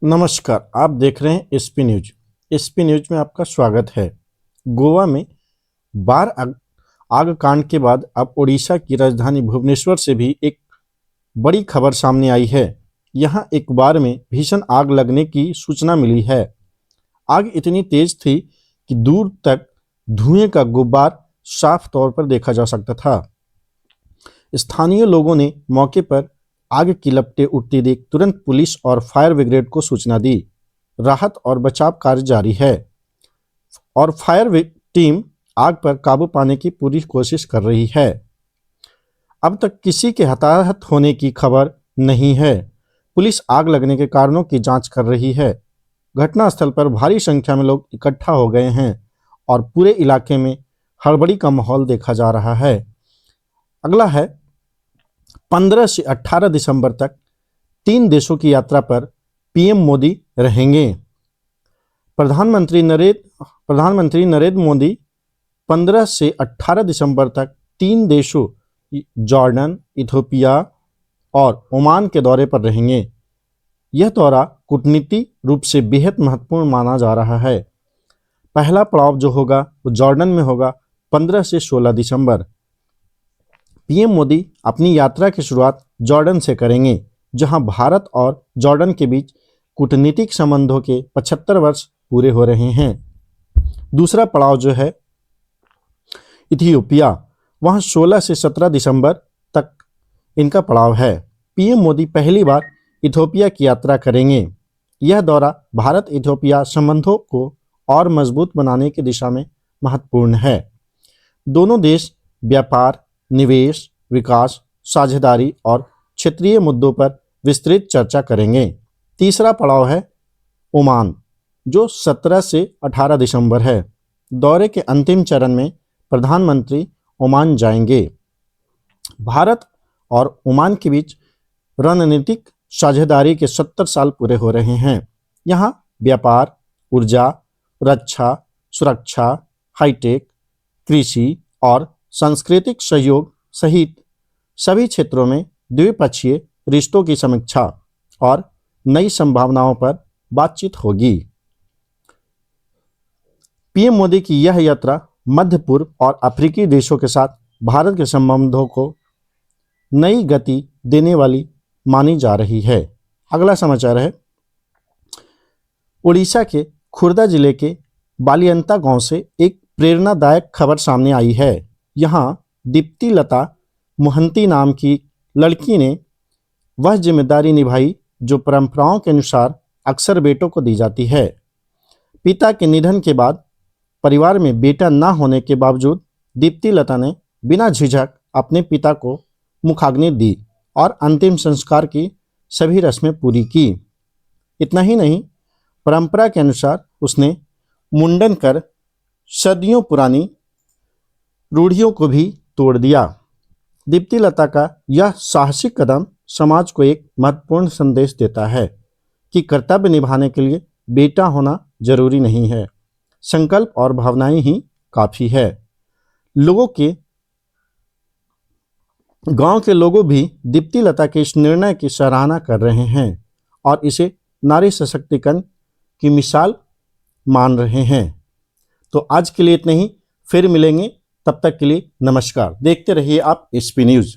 नमस्कार, आप देख रहे हैं एसपी न्यूज। एसपी न्यूज में आपका स्वागत है। गोवा में आग कांड के बाद अब ओडिशा की राजधानी भुवनेश्वर से भी एक बड़ी खबर सामने आई है। यहां एक बार में भीषण आग लगने की सूचना मिली है। आग इतनी तेज थी कि दूर तक धुएं का गुब्बार साफ तौर पर देखा जा सकता था। स्थानीय लोगों ने मौके पर आग की लपटें उठती देख तुरंत पुलिस और फायर ब्रिगेड को सूचना दी। राहत और बचाव कार्य जारी है और टीम आग पर काबू पाने की पूरी कोशिश कर रही है। अब तक किसी के हताहत होने की खबर नहीं है। पुलिस आग लगने के कारणों की जांच कर रही है। घटनास्थल पर भारी संख्या में लोग इकट्ठा हो गए हैं और पूरे इलाके में हड़बड़ी का माहौल देखा जा रहा है। अगला है 15 से 18 दिसंबर तक 3 देशों की यात्रा पर पीएम मोदी रहेंगे। प्रधानमंत्री नरेंद्र मोदी 15 से 18 दिसंबर तक 3 देशों जॉर्डन, इथियोपिया और ओमान के दौरे पर रहेंगे। यह दौरा कूटनीतिक रूप से बेहद महत्वपूर्ण माना जा रहा है। पहला पड़ाव जो होगा वो जॉर्डन में होगा 15 से 16 दिसंबर। पीएम मोदी अपनी यात्रा की शुरुआत जॉर्डन से करेंगे, जहां भारत और जॉर्डन के बीच कूटनीतिक संबंधों के 75 वर्ष पूरे हो रहे हैं। दूसरा पड़ाव जो है इथियोपिया, वहां 16 से 17 दिसंबर तक इनका पड़ाव है। पीएम मोदी पहली बार इथियोपिया की यात्रा करेंगे। यह दौरा भारत इथियोपिया संबंधों को और मजबूत बनाने की दिशा में महत्वपूर्ण है। दोनों देश व्यापार, निवेश, विकास, साझेदारी और क्षेत्रीय मुद्दों पर विस्तृत चर्चा करेंगे। तीसरा पड़ाव है ओमान, जो 17 से 18 दिसंबर है। दौरे के अंतिम चरण में प्रधानमंत्री ओमान जाएंगे। भारत और ओमान के बीच रणनीतिक साझेदारी के 70 साल पूरे हो रहे हैं। यहाँ व्यापार, ऊर्जा, रक्षा, सुरक्षा, हाईटेक, कृषि और सांस्कृतिक सहयोग सहित सभी क्षेत्रों में द्विपक्षीय रिश्तों की समीक्षा और नई संभावनाओं पर बातचीत होगी। पीएम मोदी की यह यात्रा मध्य पूर्व और अफ्रीकी देशों के साथ भारत के संबंधों को नई गति देने वाली मानी जा रही है। अगला समाचार है उड़ीसा के खुर्दा जिले के बालियंता गांव से एक प्रेरणादायक खबर सामने आई है। यहाँ दीप्ति लता मोहंती नाम की लड़की ने वह जिम्मेदारी निभाई जो परंपराओं के अनुसार अक्सर बेटों को दी जाती है। पिता के निधन के बाद परिवार में बेटा न होने के बावजूद दीप्ति लता ने बिना झिझक अपने पिता को मुखाग्नि दी और अंतिम संस्कार की सभी रस्में पूरी की। इतना ही नहीं, परंपरा के अनुसार उसने मुंडन कर सदियों पुरानी रूढ़ियों को भी तोड़ दिया। दीप्ति लता का यह साहसिक कदम समाज को एक महत्वपूर्ण संदेश देता है कि कर्तव्य निभाने के लिए बेटा होना जरूरी नहीं है, संकल्प और भावनाएं ही काफी है। गांव के लोगों भी दीप्ति लता के इस निर्णय की सराहना कर रहे हैं और इसे नारी सशक्तिकरण की मिसाल मान रहे हैं। तो आज के लिए इतना ही, फिर मिलेंगे, तब तक के लिए नमस्कार। देखते रहिए आप एसपी न्यूज।